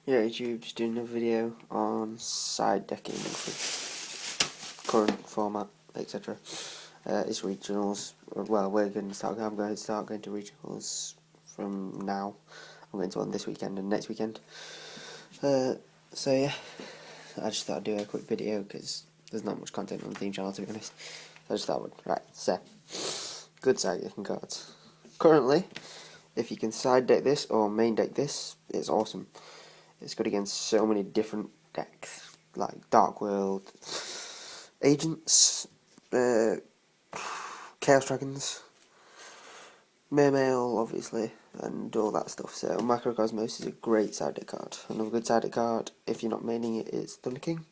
Yeah, YouTube, just doing a video on side decking current format, etc. It's regionals. Well, I'm going to start going to regionals from now. I'm going to one this weekend and next weekend. So yeah, I just thought I'd do a quick video because there's not much content on the theme channel, to be honest. So I just thought, right, so good side decking cards. Currently, if you can side deck this or main deck this, it's awesome. It's good against so many different decks, like Dark World, Agents, Chaos Dragons, Mermail, obviously, and all that stuff. So Macrocosmos is a great side deck card. Another good side deck card, if you're not maining it, is Thunder King.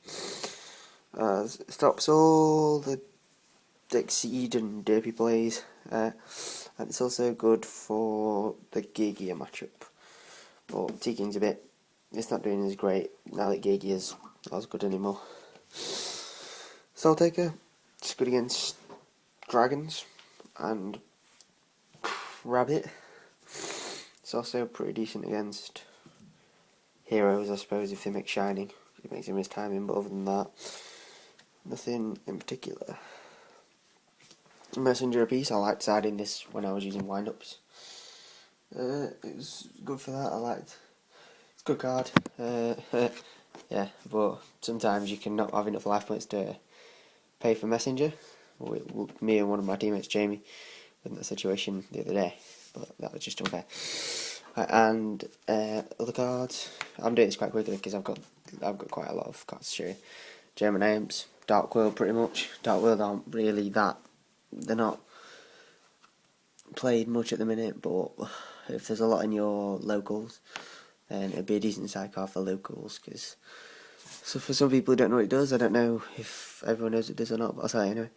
It stops all the Exceed and Derpy plays, and it's also good for the Gigia matchup. But T-King's it's not doing as great now that Gigi is not as good anymore. Soul Taker, it's good against dragons and rabbit. It's also pretty decent against heroes, I suppose, if they make shining. It makes him miss timing, but other than that, nothing in particular. Messenger Piece, I liked siding this when I was using wind-ups. It was good for that. It's a good card. Yeah, but sometimes you can not have enough life points to pay for Messenger. Me and one of my teammates, Jamie, in that situation the other day, but that was just unfair. And other cards, I'm doing this quite quickly because I've got quite a lot of cards to show you. German Imps, Dark World, pretty much. Dark World aren't really that. They're not played much at the minute, but if there's a lot in your locals, then it'd be a decent side card for locals. So for some people who don't know what it does, I don't know if everyone knows what it does or not, but I'll tell you anyway.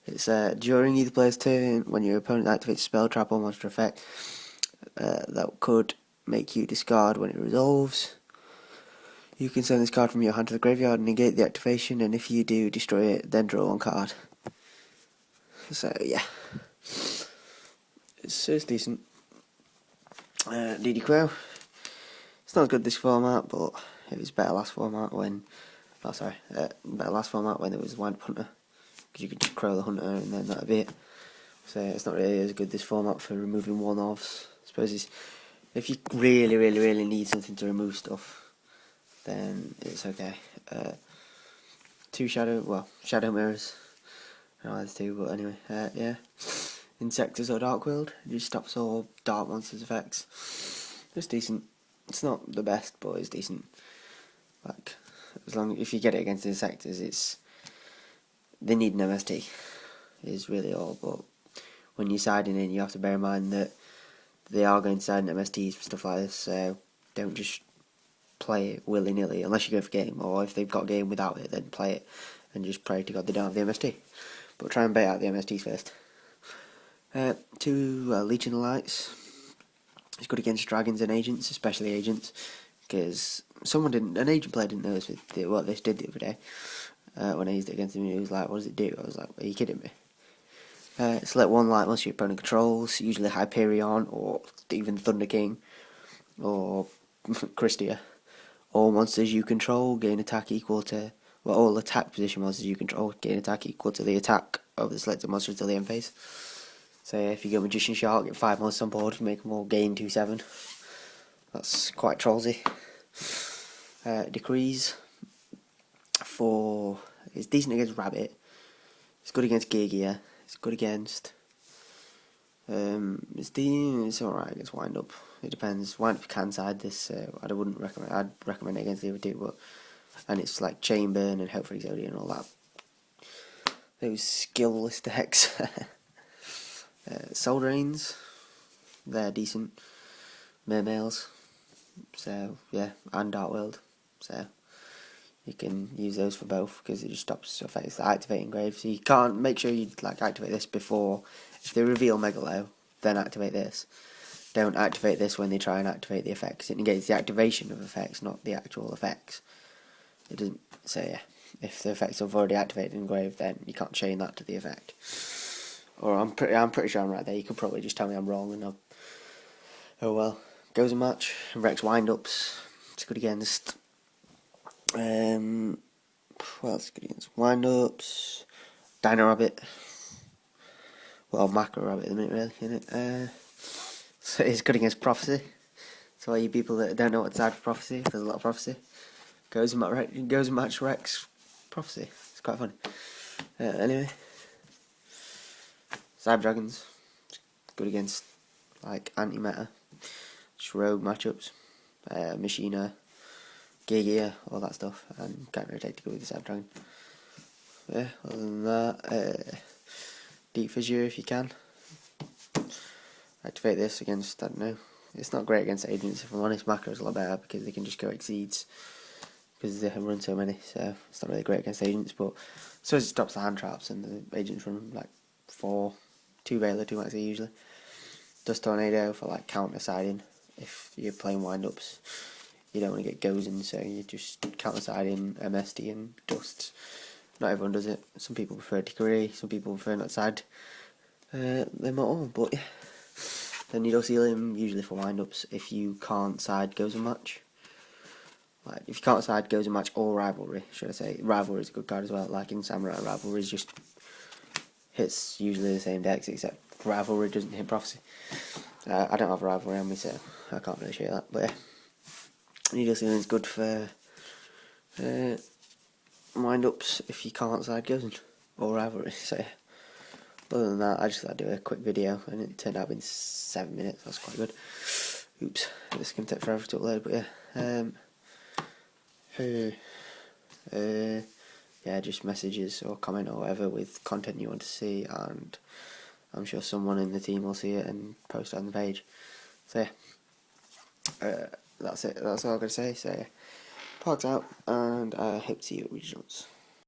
It's during either player's turn, when your opponent activates a spell, trap, or monster effect that could make you discard when it resolves. You can send this card from your hand to the graveyard and negate the activation, and if you do, destroy it, then draw one card. So yeah, it's decent. DD Crow, it's not as good this format, but it was better last format when. Better last format when it was Wind Up Hunter, because you could just crow the hunter and then that'd be it. So it's not really as good this format for removing one-offs. I suppose if you really need something to remove stuff, then it's okay. Two Shadow Mirrors. I don't know those two, but anyway, yeah. Insectors or Dark World, it just stops all dark monsters effects. It's decent. It's not the best, but it's decent. Like, if you get it against Insectors, they need an MST, is really all. But when you're siding in, you have to bear in mind that they are going to side in MSTs for stuff like this, so don't just play it willy-nilly, unless you go for game, or if they've got game without it, then play it, and just pray to God they don't have the MST. But try and bait out the MSTs first. Legion of Lights. It's good against dragons and agents, especially agents, because an agent player didn't notice what this did the other day. When I used it against him, he was like, "What does it do?" I was like, "Are you kidding me?" Select one light monster your opponent controls, usually Hyperion or even Thunder King or Christia. All monsters you control gain attack equal to, all attack position monsters you control gain attack equal to the attack of the selected monster until the end phase. So if you go Magician Shark, get 5 monsters on board, make them all gain 2/7. That's quite trollsy. Decrees it's decent against Rabbit. It's good against Gigia. It's good against. It's alright against Wind Up. It depends. Wind Up can side this, so I'd recommend it against the other two, and it's like Chainburn and Hope for Exodia and all that. Those skillless decks. Soul Drains, they're decent. Mermails, so yeah, and Dark World, so you can use those for both because it just stops effects like activating Grave. So you can't make sure you activate this before. If they reveal Megalo, then activate this. Don't activate this when they try and activate the effects. It negates the activation of effects, not the actual effects. It doesn't. So yeah, if the effects have already activated in Grave, then you can't chain that to the effect. Or I'm pretty sure I'm right there. You could probably just tell me I'm wrong, and oh well. Goes a match. Rex wind-ups. It's good against what else is good against? Wind-ups, Dino Rabbit, well, Macro Rabbit at the minute, really, isn't it? So it's good against Prophecy. So all you people that don't know what to side for Prophecy, there's a lot of Prophecy. Goes and match Rex Prophecy. It's quite funny. Anyway, Cyber Dragons, good against like anti-meta, just rogue matchups, Machina, Gear, all that stuff, and can't really take to go with the Cyber Dragon. Yeah, other than that, Deep Fissure if you can. Activate this against, I don't know, it's not great against agents if I'm honest. Macro's a lot better because they can just go exceeds because they run so many, so it's not really great against agents, but so it stops the hand traps and the agents run like 2 Veiler, 2 Maxi usually. Dust Tornado for like counter siding if you're playing wind-ups. You don't want to get Gozen, so you just counter siding MSD and Dust. Not everyone does it. Some people prefer Degree, some people prefer not side them at all, but yeah. Then you'd also heal him usually for wind-ups if you can't side Gozen match. Like, if you can't side Gozen match or Rivalry, should I say. Rivalry is a good card as well. Like in Samurai, Rivalry just hits usually the same decks, except Rivalry doesn't hit Prophecy. I don't have a Rivalry on me, so I can't really show you that. But yeah, Needle Sealing is good for wind-ups if you can't side Gozen or Rivalry. So yeah. Other than that, I just thought I'd do a quick video, and it turned out in 7 minutes. That's quite good. Oops, this can take forever to upload, but yeah. Yeah, just messages or comment or whatever with content you want to see, and I'm sure someone in the team will see it and post it on the page. So yeah, that's it. That's all I'm gonna say. So yeah, Pogs out, and I hope to see you at Regionals.